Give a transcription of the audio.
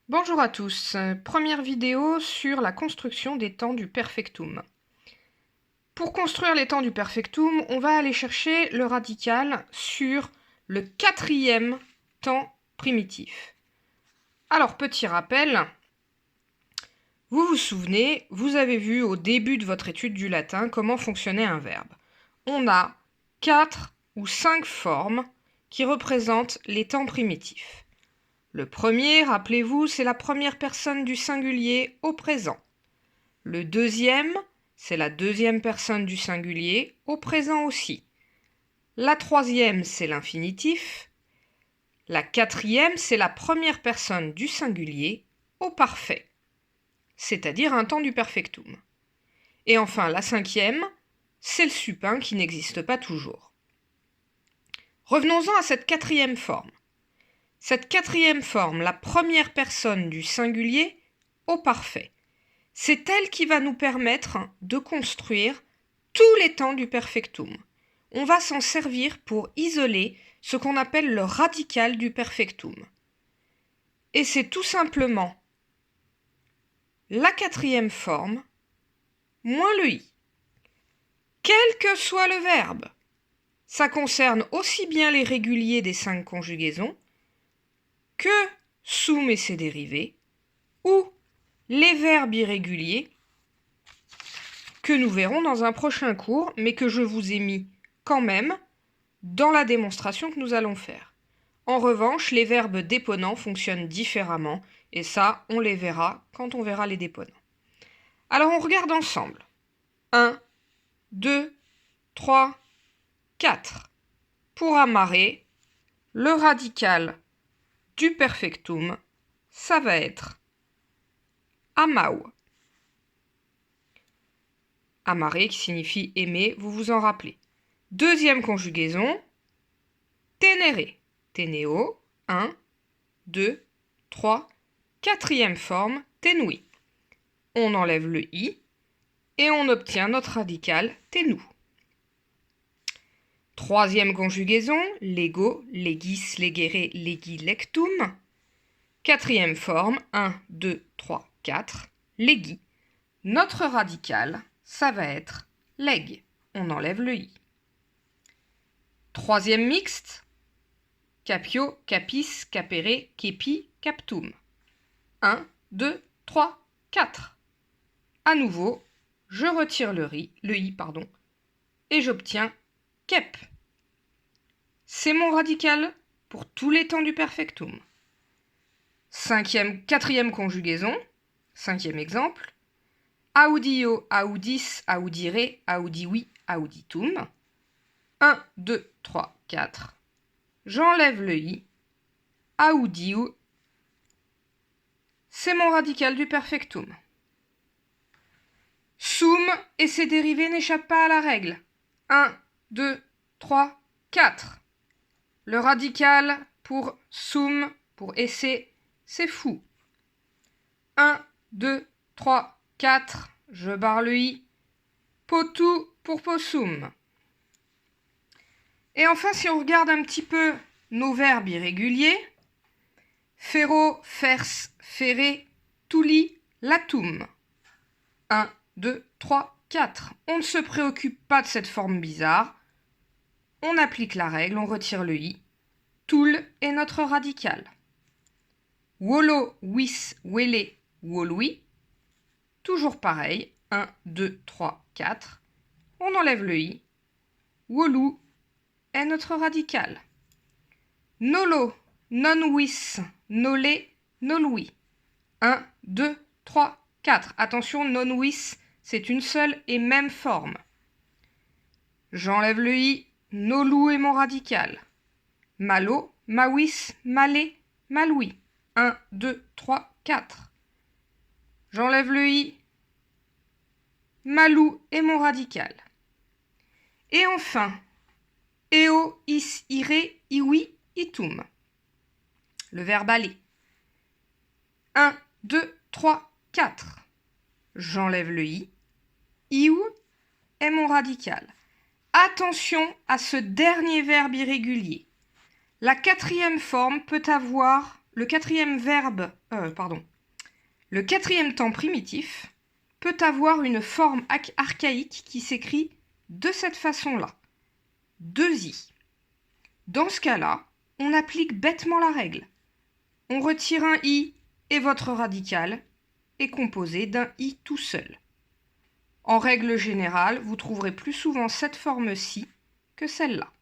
Bonjour à tous, première vidéo sur la construction des temps du perfectum. Pour construire les temps du perfectum, on va aller chercher le radical sur le quatrième temps primitif. Alors, petit rappel, vous vous souvenez, vous avez vu au début de votre étude du latin comment fonctionnait un verbe. On a 4 ou 5 formes qui représentent les temps primitifs. Le premier, rappelez-vous, c'est la première personne du singulier au présent. Le deuxième, c'est la deuxième personne du singulier au présent aussi. La troisième, c'est l'infinitif. La quatrième, c'est la première personne du singulier au parfait, c'est-à-dire un temps du perfectum. Et enfin, la cinquième, c'est le supin qui n'existe pas toujours. Revenons-en à cette quatrième forme. Cette quatrième forme, la première personne du singulier au parfait, c'est elle qui va nous permettre de construire tous les temps du perfectum. On va s'en servir pour isoler ce qu'on appelle le radical du perfectum. Et c'est tout simplement la quatrième forme moins le i. Quel que soit le verbe, ça concerne aussi bien les réguliers des 5 conjugaisons que sum et ses dérivés, ou les verbes irréguliers que nous verrons dans un prochain cours, mais que je vous ai mis quand même dans la démonstration que nous allons faire. En revanche, les verbes déponents fonctionnent différemment, et ça, on les verra quand on verra les déponents. Alors on regarde ensemble. 1, 2, 3, 4. Pour amarrer, le radical du perfectum, ça va être amau. Amarrer qui signifie aimer, vous vous en rappelez. Deuxième conjugaison, tenere. Teneo, 1, 2, 3. Quatrième forme, tenui. On enlève le i et on obtient notre radical tenu. Troisième conjugaison, lego, legis, legere, legi, lectum. Quatrième forme, 1, 2, 3, 4, legi. Notre radical, ça va être leg. On enlève le i. Troisième mixte, capio, capis, capere, kepi, captum. 1, 2, 3, 4. À nouveau, je retire le i, et j'obtiens kep. C'est mon radical pour tous les temps du perfectum. Quatrième conjugaison, cinquième exemple. Audio, audis, audire, audivi, auditum. 1, 2, 3, 4. J'enlève le i. Audiu. C'est mon radical du perfectum. Sum et ses dérivés n'échappent pas à la règle. 1, 2, 3, 4. Le radical pour sum, pour essayer, c'est fou. 1, 2, 3, 4. Je barre le i. Potu pour possum. Et enfin, si on regarde un petit peu nos verbes irréguliers, ferro, fers, ferre, tuli, latum. 1, 2, 3, 4. On ne se préoccupe pas de cette forme bizarre. On applique la règle, on retire le i. Toul est notre radical. Wolo, wis, wele, wolui. Toujours pareil. 1, 2, 3, 4. On enlève le i. Wolu est notre radical. Nolo, non wis, nole, nolui. 1, 2, 3, 4. Attention, non wis, c'est une seule et même forme. J'enlève le i. Nolu est mon radical. Malo, mawis, male, maloui. 1, 2, 3, 4. J'enlève le i. Malou est mon radical. Et enfin, eo, is, ire, iwi, itum. Le verbe aller. 1, 2, 3, 4. J'enlève le i. Iu est mon radical. Attention à ce dernier verbe irrégulier. La quatrième forme peut avoir le quatrième temps primitif peut avoir une forme archaïque qui s'écrit de cette façon-là. 2i. Dans ce cas-là, on applique bêtement la règle. On retire un i et votre radical est composé d'un i tout seul. En règle générale, vous trouverez plus souvent cette forme-ci que celle-là.